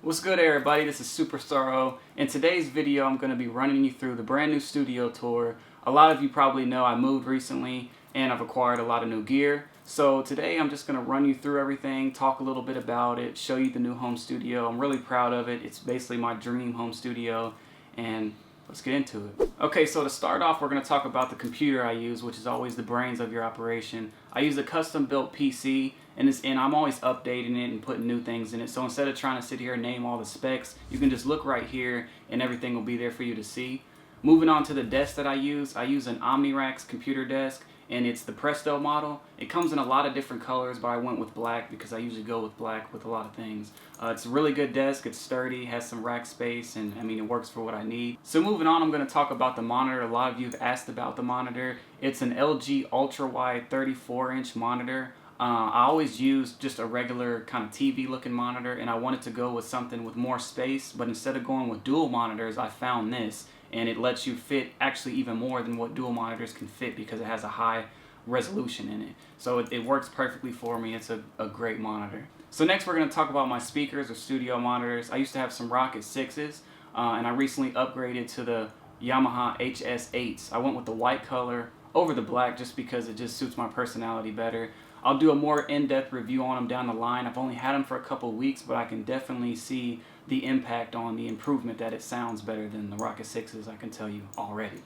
What's good, everybody? This is SuperStar. In today's video, I'm going to be running you through the brand new studio tour. A lot of you probably know I moved recently and I've acquired a lot of new gear. So today I'm just going to run you through everything, talk a little bit about it, show you the new home studio. I'm really proud of it. It's basically my dream home studio, and let's get into it. Okay, so to start off, we're going to talk about the computer I use, which is always the brains of your operation. I use a custom-built PC, and I'm always updating it and putting new things in it. So instead of trying to sit here and name all the specs, you can just look right here, and everything will be there for you to see. Moving on to the desk that I use an OmniRax computer desk, and it's the Presto model. It comes in a lot of different colors, but I went with black because I usually go with black with a lot of things. It's a really good desk. It's sturdy, has some rack space, and I mean, it works for what I need. So moving on, I'm going to talk about the monitor. A lot of you have asked about the monitor. It's an LG ultra-wide 34-inch monitor. I always use just a regular kind of TV looking monitor, and I wanted to go with something with more space, but instead of going with dual monitors, I found this, and it lets you fit actually even more than what dual monitors can fit because it has a high resolution in it. So it works perfectly for me. It's a great monitor. So next we're going to talk about my speakers or studio monitors. I used to have some Rocket 6s, and I recently upgraded to the Yamaha HS8s. I went with the white color over the black just because it just suits my personality better. I'll do a more in-depth review on them down the line. I've only had them for a couple weeks, but I can definitely see the impact on the improvement that it sounds better than the Rocket 6s, I can tell you already.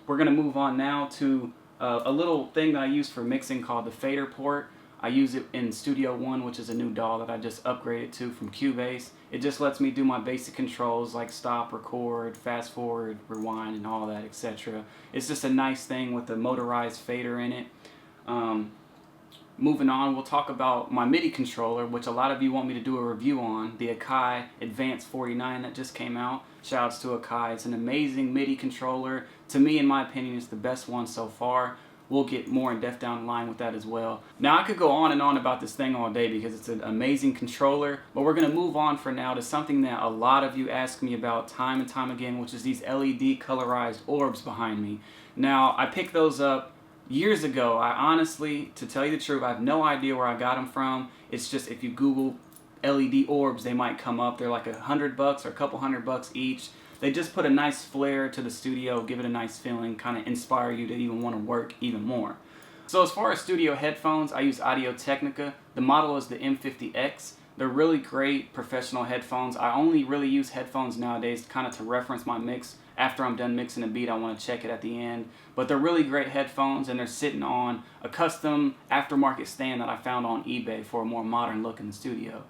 We're going to move on now to a little thing that I use for mixing called the fader port. I use it in Studio One, which is a new DAW that I just upgraded to from Cubase. It just lets me do my basic controls like stop, record, fast forward, rewind, and all that, etc. It's just a nice thing with the motorized fader in it. Moving on, we'll talk about my Midi controller, which a lot of you want me to do a review on, the Akai Advanced 49 that just came out. Shoutouts to Akai. It's an amazing Midi controller. To me, in my opinion, it's the best one so far. We'll get more in depth down the line with that as well. Now, I could go on and on about this thing all day because it's an amazing controller, but we're going to move on for now to something that a lot of you ask me about time and time again, which is these LED colorized orbs behind me. Now, I picked those up years ago. I honestly, to tell you the truth, I have no idea where I got them from. It's just if you Google LED orbs, they might come up. They're like $100 or a couple $100 each. They just put a nice flair to the studio, give it a nice feeling, kind of inspire you to even want to work even more. So as far as studio headphones, I use Audio-Technica. The model is the M50X. They're really great professional headphones. I only really use headphones nowadays kind of to reference my mix. After I'm done mixing a beat, I want to check it at the end. But they're really great headphones, and they're sitting on a custom aftermarket stand that I found on eBay for a more modern look in the studio.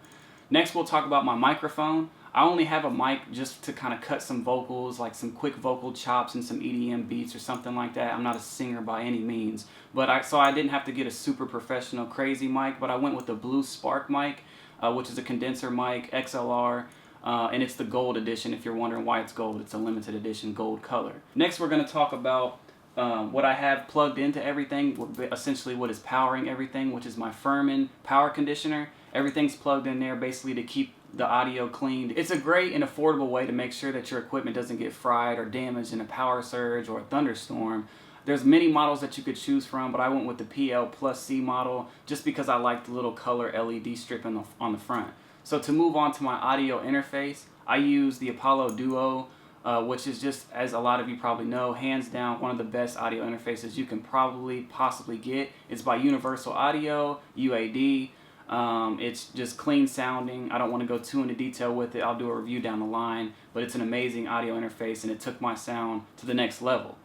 Next, we'll talk about my microphone. I only have a mic just to kind of cut some vocals, like some quick vocal chops and some EDM beats or something like that. I'm not a singer by any means, but so I didn't have to get a super professional crazy mic, but I went with the Blue Spark mic, which is a condenser mic, XLR, and it's the gold edition. If you're wondering why it's gold, it's a limited edition gold color. Next, we're going to talk about what I have plugged into everything, essentially what is powering everything, which is my Furman power conditioner. Everything's plugged in there basically to keep the audio cleaned. It's a great and affordable way to make sure that your equipment doesn't get fried or damaged in a power surge or a thunderstorm. There's many models that you could choose from, but I went with the PL Plus C model just because I like the little color LED strip on the front. So to move on to my audio interface, I use the Apollo Duo, which is just, as a lot of you probably know, hands down one of the best audio interfaces you can possibly get. It's by Universal Audio, UAD. It's just clean sounding. I don't want to go too into detail with it. I'll do a review down the line, but it's an amazing audio interface, and it took my sound to the next level.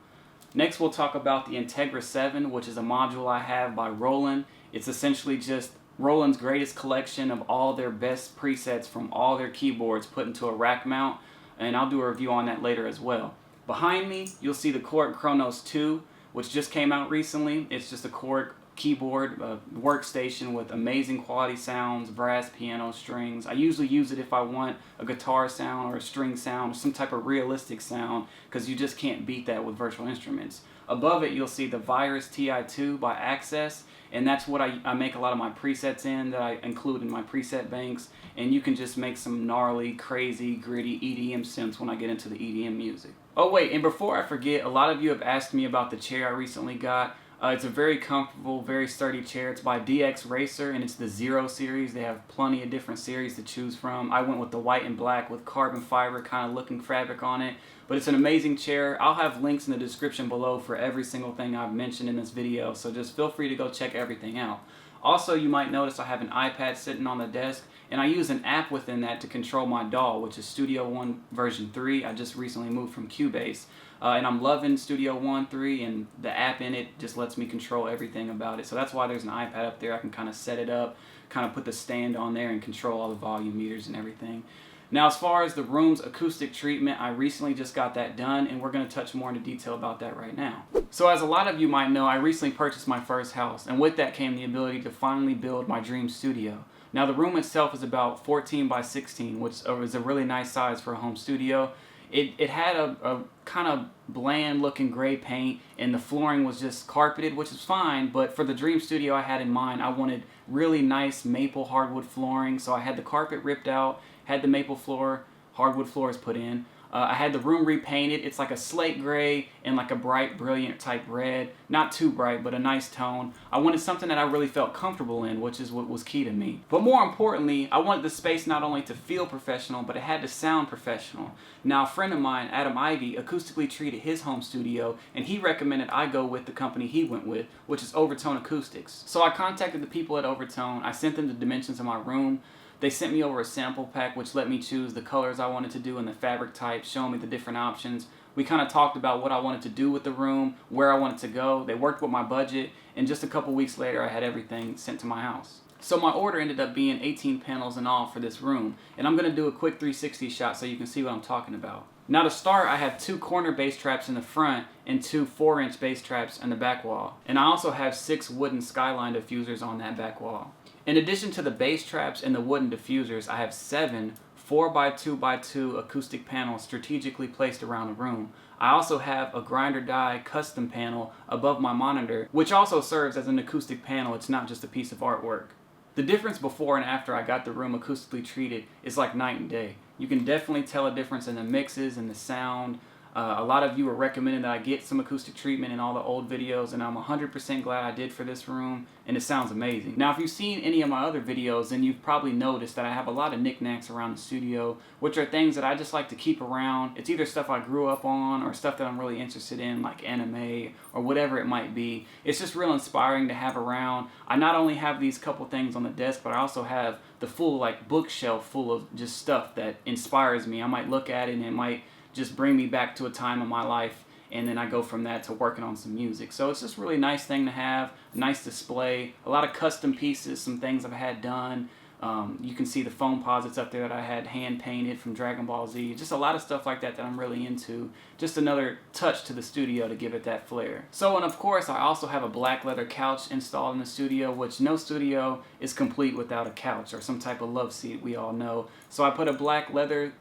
Next, we'll talk about the Integra 7, which is a module I have by Roland. It's essentially just Roland's greatest collection of all their best presets from all their keyboards put into a rack mount, and I'll do a review on that later as well. Behind me, you'll see the Korg Kronos 2, which just came out recently. It's just a Korg keyboard workstation with amazing quality sounds, brass, piano, strings. I usually use it if I want a guitar sound or a string sound or some type of realistic sound, because you just can't beat that with virtual instruments. Above it, you'll see the Virus TI2 by Access, and that's what I make a lot of my presets in, that I include in my preset banks, and you can just make some gnarly, crazy, gritty EDM synths when I get into the EDM music. Oh wait, and before I forget, a lot of you have asked me about the chair I recently got. It's a very comfortable, very sturdy chair. It's by DX Racer, and it's the Zero series. They have plenty of different series to choose from. I went with the white and black with carbon fiber kind of looking fabric on it. But it's an amazing chair. I'll have links in the description below for every single thing I've mentioned in this video, so just feel free to go check everything out. Also, you might notice I have an iPad sitting on the desk, and I use an app within that to control my DAW, which is Studio One version 3. I just recently moved from Cubase. And I'm loving Studio One 3, and the app in it just lets me control everything about it. So that's why there's an iPad up there. I can kind of set it up, kind of put the stand on there and control all the volume meters and everything. Now, as far as the room's acoustic treatment, I recently just got that done, and we're going to touch more into detail about that right now. So as a lot of you might know, I recently purchased my first house, and with that came the ability to finally build my dream studio. Now, the room itself is about 14 by 16, which is a really nice size for a home studio. It had a kind of bland looking gray paint, and the flooring was just carpeted, which is fine, but for the dream studio I had in mind, I wanted really nice maple hardwood flooring, so I had the carpet ripped out, had the maple hardwood floors put in. I had the room repainted. It's like a slate gray and like a bright, brilliant type red. Not too bright, but a nice tone. I wanted something that I really felt comfortable in, which is what was key to me. But more importantly, I wanted the space not only to feel professional, but it had to sound professional. Now, a friend of mine, Adam Ivy, acoustically treated his home studio, and he recommended I go with the company he went with, which is Overtone Acoustics. So I contacted the people at Overtone. I sent them the dimensions of my room. They sent me over a sample pack which let me choose the colors I wanted to do and the fabric type, showing me the different options. We kind of talked about what I wanted to do with the room, where I wanted to go. They worked with my budget, and just a couple weeks later I had everything sent to my house. So my order ended up being 18 panels in all for this room, and I'm going to do a quick 360 shot so you can see what I'm talking about. Now to start, I have 2 corner bass traps in the front and 2 4-inch bass traps in the back wall. And I also have 6 wooden Skyline diffusers on that back wall. In addition to the bass traps and the wooden diffusers, I have 7 4x2x2 acoustic panels strategically placed around the room. I also have a grinder die custom panel above my monitor, which also serves as an acoustic panel. It's not just a piece of artwork. The difference before and after I got the room acoustically treated is like night and day. You can definitely tell a difference in the mixes and the sound. A lot of you are recommending that I get some acoustic treatment in all the old videos, and I'm 100% glad I did for this room, and it sounds amazing. Now, if you've seen any of my other videos, then you've probably noticed that I have a lot of knickknacks around the studio, which are things that I just like to keep around. It's either stuff I grew up on or stuff that I'm really interested in, like anime or whatever it might be. It's just real inspiring to have around. I not only have these couple things on the desk, but I also have the full like bookshelf full of just stuff that inspires me. I might look at it and it might just bring me back to a time of my life, and then I go from that to working on some music. So it's just a really nice thing to have, a nice display, a lot of custom pieces, some things I've had done. You can see the foam posits up there that I had hand painted from Dragon Ball Z. Just a lot of stuff like that that I'm really into. Just another touch to the studio to give it that flair. So, and of course, I also have a black leather couch installed in the studio, which no studio is complete without a couch or some type of love seat, we all know. So I put a black leather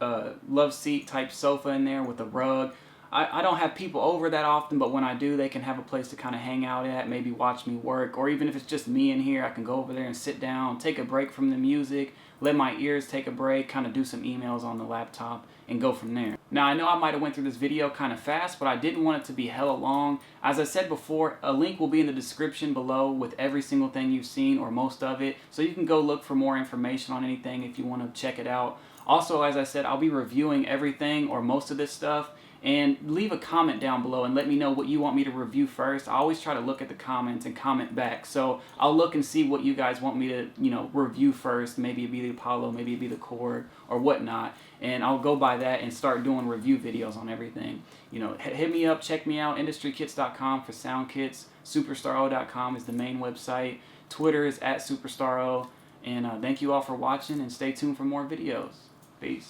love seat type sofa in there with a rug. I don't have people over that often, but when I do, they can have a place to kind of hang out at, maybe watch me work, or even if it's just me in here, I can go over there and sit down, take a break from the music, let my ears take a break, kind of do some emails on the laptop, and go from there. Now, I know I might have went through this video kind of fast, but I didn't want it to be hella long. As I said before, a link will be in the description below with every single thing you've seen, or most of it, so you can go look for more information on anything if you want to check it out. Also, as I said, I'll be reviewing everything, or most of this stuff, and leave a comment down below and let me know what you want me to review first. I always try to look at the comments and comment back. So I'll look and see what you guys want me to, review first. Maybe it'd be the Apollo, maybe it'd be the Cord or whatnot. And I'll go by that and start doing review videos on everything. Hit me up, check me out, industrykits.com for sound kits. SuperStarO.com is the main website. Twitter is @SuperStarO. And thank you all for watching, and stay tuned for more videos. Peace.